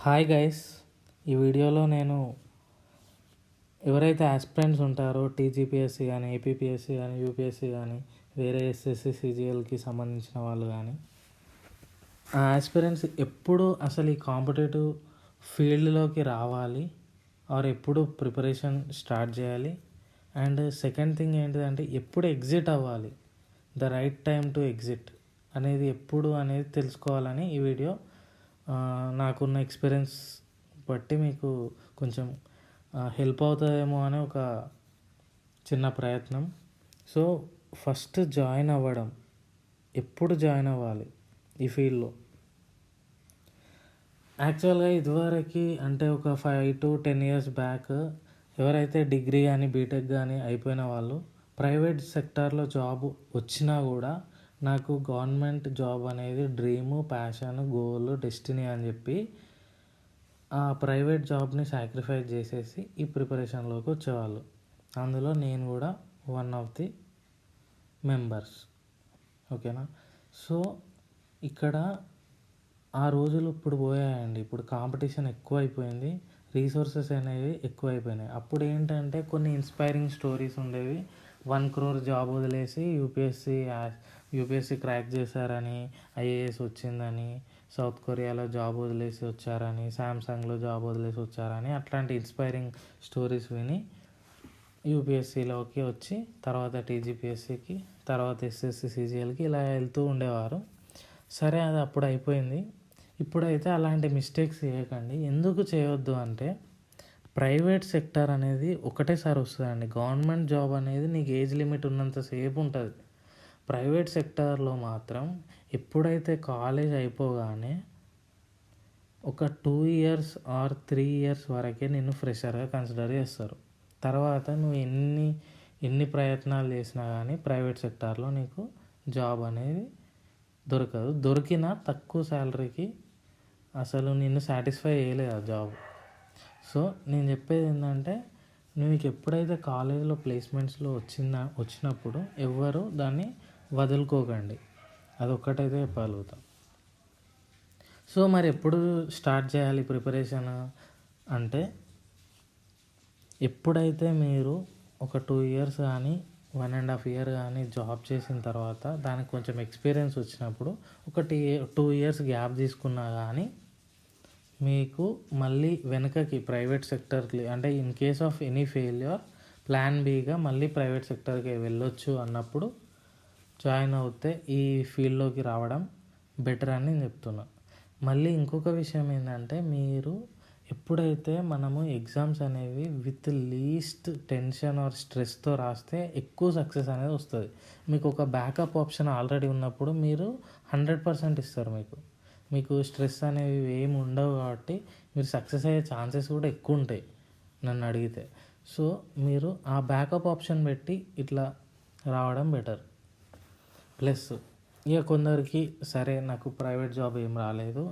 Hi guys. ఈ వీడియోలో నేను ఎవరైతే ఆస్పిరెంట్స్ ఉంటారో టీజీపీఎస్సీ కానీ, ఏపీపీఎస్సీ కానీ, యూపీఎస్సీ కానీ, వేరే ఎస్ఎస్సి సిజిఎల్కి సంబంధించిన వాళ్ళు కానీ, ఆ ఆస్పిరెంట్స్ ఎప్పుడు అసలు ఈ కాంపిటేటివ్ ఫీల్డ్లోకి రావాలి ఆర్ ఎప్పుడు ప్రిపరేషన్ స్టార్ట్ చేయాలి, అండ్ సెకండ్ థింగ్ ఏంటిదంటే ఎప్పుడు ఎగ్జిట్ అవ్వాలి, the right time to exit అనేది ఎప్పుడు అనేది తెలుసుకోవాలని ఈ వీడియో నాకున్న ఎక్స్పీరియన్స్ బట్టి మీకు కొంచెం హెల్ప్ అవుతుందేమో అని ఒక చిన్న ప్రయత్నం. సో ఫస్ట్ జాయిన్ అవ్వడం, ఎప్పుడు జాయిన్ అవ్వాలి ఈ ఫీల్డ్లో? యాక్చువల్గా ఇదివరకు అంటే ఒక 5 to 10 years బ్యాక్ ఎవరైతే డిగ్రీ కానీ బీటెక్ కానీ అయిపోయిన వాళ్ళు ప్రైవేట్ సెక్టార్లో జాబ్ వచ్చినా కూడా నాకు గవర్నమెంట్ జాబ్ అనేది డ్రీము, ప్యాషన్, గోల్, డెస్టినీ అని చెప్పి ఆ ప్రైవేట్ జాబ్ని సాక్రిఫైస్ చేసేసి ఈ ప్రిపరేషన్లోకి వచ్చేవాళ్ళు. అందులో నేను కూడా వన్ ఆఫ్ ది మెంబర్స్. ఓకేనా? సో ఇక్కడ ఆ రోజులు ఇప్పుడు పోయాయండి. ఇప్పుడు కాంపిటీషన్ ఎక్కువ అయిపోయింది, రీసోర్సెస్ అనేవి ఎక్కువ అయిపోయినాయి. అప్పుడు ఏంటంటే కొన్ని ఇన్స్పైరింగ్ స్టోరీస్ ఉండేవి. 1 crore జాబ్ వదిలేసి యూపీఎస్సీ క్రాక్ చేశారని, ఐఏఎస్ వచ్చిందని, సౌత్ కొరియాలో జాబ్ వదిలేసి వచ్చారని, శాంసంగ్లో జాబ్ వదిలేసి వచ్చారని, అట్లాంటి ఇన్స్పైరింగ్ స్టోరీస్ విని యూపీఎస్సీలోకి వచ్చి తర్వాత టీజీపీఎస్సీకి, తర్వాత ఎస్ఎస్సి సిజిఎల్కి ఇలా వెళ్తూ ఉండేవారు. సరే, అది అప్పుడు అయిపోయింది. ఇప్పుడైతే అలాంటి మిస్టేక్స్ చేయకండి. ఎందుకు చేయొద్దు అంటే ప్రైవేట్ సెక్టర్ అనేది ఒకటేసారి వస్తుందండి. గవర్నమెంట్ జాబ్ అనేది నీకు ఏజ్ లిమిట్ ఉన్నంతసేపు ఉంటుంది. ప్రైవేట్ సెక్టార్లో మాత్రం ఎప్పుడైతే కాలేజ్ అయిపోగానే ఒక 2 years ఆర్ 3 years వరకే నిన్ను ఫ్రెషర్గా కన్సిడర్ చేస్తారు. తర్వాత నువ్వు ఎన్ని ప్రయత్నాలు చేసినా కానీ ప్రైవేట్ సెక్టార్లో నీకు జాబ్ అనేది దొరకదు. దొరికినా తక్కువ శాలరీకి, అసలు నిన్ను సాటిస్ఫై చేయలేదు ఆ జాబ్. సో నేను చెప్పేది ఏంటంటే నీకు ఎప్పుడైతే కాలేజీలో ప్లేస్మెంట్స్లో వచ్చినప్పుడు ఎవ్వరు దాన్ని వదులుకోకండి. అదొక్కటైతే చెప్పగలుగుతాం. సో మరి ఎప్పుడు స్టార్ట్ చేయాలి ప్రిపరేషన్ అంటే, ఎప్పుడైతే మీరు ఒక 2 years కానీ 1.5 year కానీ జాబ్ చేసిన తర్వాత దానికి కొంచెం ఎక్స్పీరియన్స్ వచ్చినప్పుడు ఒక 2 years గ్యాప్ తీసుకున్నా కానీ మీకు మళ్ళీ వెనకకి ప్రైవేట్ సెక్టర్కి, అంటే in case of any failure plan బిగా మళ్ళీ ప్రైవేట్ సెక్టర్కి వెళ్ళొచ్చు అన్నప్పుడు జాయిన్ అవుతే ఈ ఫీల్డ్లోకి రావడం బెటర్ అని నేను చెప్తున్నా. మళ్ళీ ఇంకొక విషయం ఏంటంటే, మీరు ఎప్పుడైతే మనము ఎగ్జామ్స్ అనేవి విత్ లీస్ట్ టెన్షన్ ఆర్ స్ట్రెస్తో రాస్తే ఎక్కువ సక్సెస్ అనేది వస్తుంది. మీకు ఒక బ్యాకప్ ఆప్షన్ ఆల్రెడీ ఉన్నప్పుడు మీరు 100% ఇస్తారు. మీకు స్ట్రెస్ అనేవి ఏమి ఉండవు కాబట్టి మీరు సక్సెస్ అయ్యే ఛాన్సెస్ కూడా ఎక్కువ ఉంటాయి నన్ను అడిగితే. సో మీరు ఆ బ్యాకప్ ఆప్షన్ పెట్టి ఇట్లా రావడం బెటర్. ప్లస్ ఇక కొందరికి సరే నాకు ప్రైవేట్ జాబ్ ఏం రాలేదు,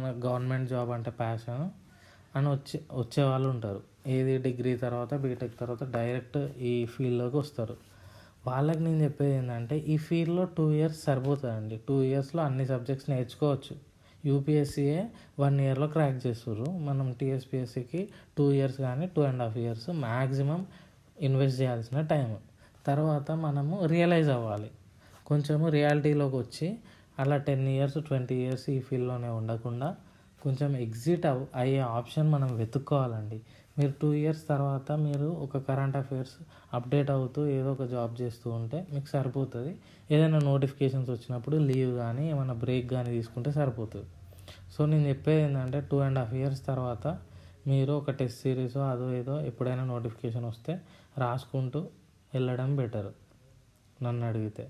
నాకు గవర్నమెంట్ జాబ్ అంటే ప్యాషన్ అని వచ్చే వాళ్ళు ఉంటారు. ఏది డిగ్రీ తర్వాత బీటెక్ తర్వాత డైరెక్ట్ ఈ ఫీల్డ్లోకి వస్తారు. వాళ్ళకి నేను చెప్పేది ఏంటంటే ఈ ఫీల్డ్లో 2 years సరిపోతుందండి. 2 yearsలో అన్ని సబ్జెక్ట్స్ నేర్చుకోవచ్చు. యూపీఎస్సీయే 1 yearలో క్రాక్ చేస్తుర్రు. మనం టీఎస్పీఎస్సీకి 2 years కానీ 2.5 years మ్యాక్సిమం ఇన్వెస్ట్ చేయాల్సిన టైం. తర్వాత మనము రియలైజ్ అవ్వాలి, కొంచెము రియాలిటీలోకి వచ్చి అలా 10 years 20 years ఈ ఫీల్డ్లోనే ఉండకుండా కొంచెం ఎగ్జిట్ అయ్యే ఆప్షన్ మనం వెతుక్కోవాలండి. మీరు 2 years తర్వాత మీరు ఒక కరెంట్ అఫైర్స్ అప్డేట్ అవుతూ ఏదో ఒక జాబ్ చేస్తూ ఉంటే మీకు సరిపోతుంది. ఏదైనా నోటిఫికేషన్స్ వచ్చినప్పుడు లీవ్ కానీ ఏమైనా బ్రేక్ కానీ తీసుకుంటే సరిపోతుంది. సో నేను చెప్పేది ఏంటంటే 2.5 years తర్వాత మీరు ఒక టెస్ట్ సిరీస్ అదో ఏదో ఎప్పుడైనా నోటిఫికేషన్ వస్తే రాసుకుంటూ వెళ్ళడం బెటర్ నన్ను అడిగితే.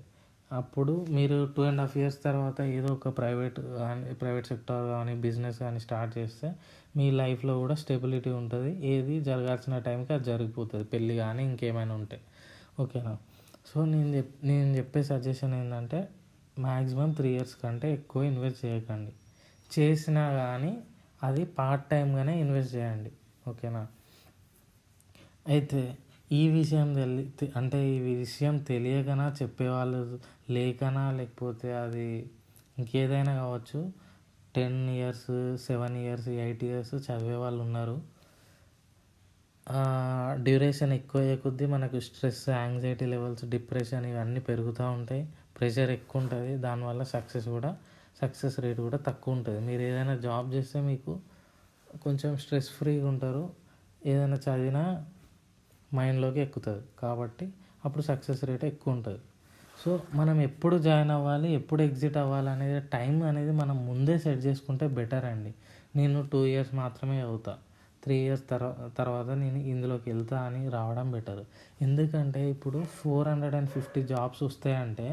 అప్పుడు మీరు 2.5 years తర్వాత ఏదో ఒక ప్రైవేట్ సెక్టర్ కానీ బిజినెస్ కానీ స్టార్ట్ చేస్తే మీ లైఫ్లో కూడా స్టెబిలిటీ ఉంటుంది. ఏది జరగాల్సిన టైంకి అది జరిగిపోతుంది, పెళ్ళి కానీ ఇంకేమైనా ఉంటే. ఓకేనా? సో నేను చెప్పే సజెషన్ ఏంటంటే మ్యాక్సిమం 3 years కంటే ఎక్కువ ఇన్వెస్ట్ చేయకండి. చేసినా కానీ అది పార్ట్ టైంగానే ఇన్వెస్ట్ చేయండి. ఓకేనా? అయితే ఈ విషయం తెలియకనా, చెప్పేవాళ్ళు లేకనా, లేకపోతే అది ఇంకేదైనా కావచ్చు, 10 ఇయర్స్, 7 ఇయర్స్, 8 ఇయర్స్ చదివే వాళ్ళు ఉన్నారు. డ్యూరేషన్ ఎక్కువ అయ్యే కొద్దీ మనకు స్ట్రెస్, యాంగ్జైటీ లెవెల్స్, డిప్రెషన్ ఇవన్నీ పెరుగుతూ ఉంటాయి. ప్రెషర్ ఎక్కువ ఉంటుంది. దానివల్ల సక్సెస్ రేట్ కూడా తక్కువ ఉంటుంది. మీరు ఏదైనా జాబ్ చేస్తే మీకు కొంచెం స్ట్రెస్ ఫ్రీగా ఉంటారు. ఏదైనా చదివినా మైండ్లోకి ఎక్కుతుంది కాబట్టి అప్పుడు సక్సెస్ రేట్ ఎక్కువ ఉంటుంది. సో మనం ఎప్పుడు జాయిన్ అవ్వాలి, ఎప్పుడు ఎగ్జిట్ అవ్వాలి అనేది టైం అనేది మనం ముందే సెట్ చేసుకుంటే బెటర్ అండి. నేను 2 ఇయర్స్ మాత్రమే అవుతా, 3 ఇయర్స్ తర్వాత నేను ఇందులోకి వెళ్తా అని రావడం బెటర్. ఎందుకంటే ఇప్పుడు 450 జాబ్స్ వస్తాయంటే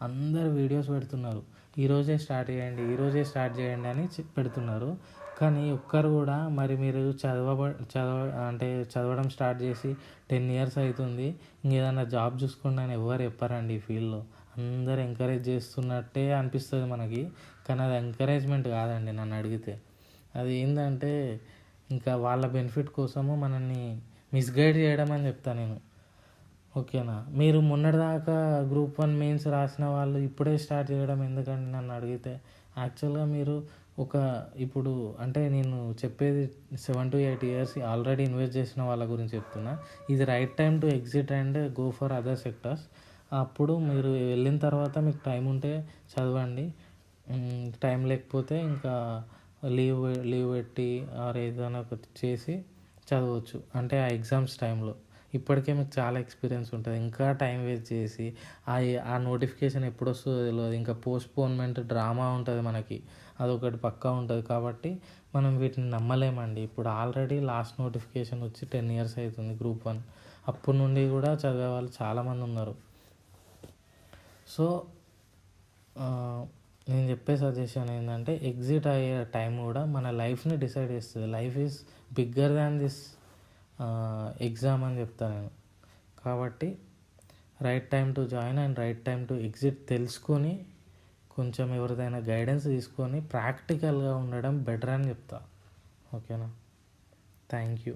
అందరు వీడియోస్ పెడుతున్నారు, ఈరోజే స్టార్ట్ చేయండి అని పెడుతున్నారు. కానీ ఒక్కరు కూడా మరి మీరు చదవడం స్టార్ట్ చేసి 10 ఇయర్స్ అవుతుంది, ఇంకేదైనా జాబ్ చూసుకోండి అని ఎవరు చెప్పారండి. ఈ ఫీల్డ్లో అందరు ఎంకరేజ్ చేస్తున్నట్టే అనిపిస్తుంది మనకి, కానీ అది ఎంకరేజ్మెంట్ కాదండి. నన్ను అడిగితే అది ఏంటంటే ఇంకా వాళ్ళ బెనిఫిట్ కోసము మనల్ని మిస్గైడ్ చేయడం అని చెప్తాను నేను. ఓకేనా? మీరు మొన్నటిదాకా గ్రూప్ 1 మెయిన్స్ రాసిన వాళ్ళు ఇప్పుడే స్టార్ట్ చేయడం ఎందుకండి నన్ను అడిగితే? యాక్చువల్గా మీరు ఇప్పుడు అంటే నేను చెప్పేది 7 to 8 ఇయర్స్ ఆల్రెడీ ఇన్వెస్ట్ చేసిన వాళ్ళ గురించి చెప్తున్నా. ఇది right time to exit and go for other sectors. అప్పుడు మీరు వెళ్ళిన తర్వాత మీకు టైం ఉంటే చదవండి, టైం లేకపోతే ఇంకా లీవ్ పెట్టి ఏదైనా ఒకటి చేసి చదవచ్చు. అంటే ఆ ఎగ్జామ్స్ టైంలో ఇప్పటికే మీకు చాలా ఎక్స్పీరియన్స్ ఉంటుంది. ఇంకా టైం వేస్ట్ చేసి ఆ నోటిఫికేషన్ ఎప్పుడు వస్తుందో తెలియదు. ఇంకా పోస్ట్పోన్మెంట్ డ్రామా ఉంటుంది మనకి, అదొకటి పక్కా ఉంటుంది. కాబట్టి మనం వీటిని నమ్మలేమండి. ఇప్పుడు ఆల్రెడీ లాస్ట్ నోటిఫికేషన్ వచ్చి 10 ఇయర్స్ అవుతుంది గ్రూప్ 1. అప్పటి నుండి కూడా చదివే వాళ్ళు చాలామంది ఉన్నారు. సో నేను చెప్పే సజెషన్ ఏంటంటే ఎగ్జిట్ అయ్యే టైం కూడా మన లైఫ్ని డిసైడ్ చేస్తుంది. Life is bigger than this exam అని చెప్తాను నేను. కాబట్టి right time to join and right time to exit తెలుసుకొని కొంచెం ఎవరిదైనా గైడెన్స్ తీసుకొని ప్రాక్టికల్గా ఉండడం బెటర్ అని చెప్తా. ఓకేనా? Thank you.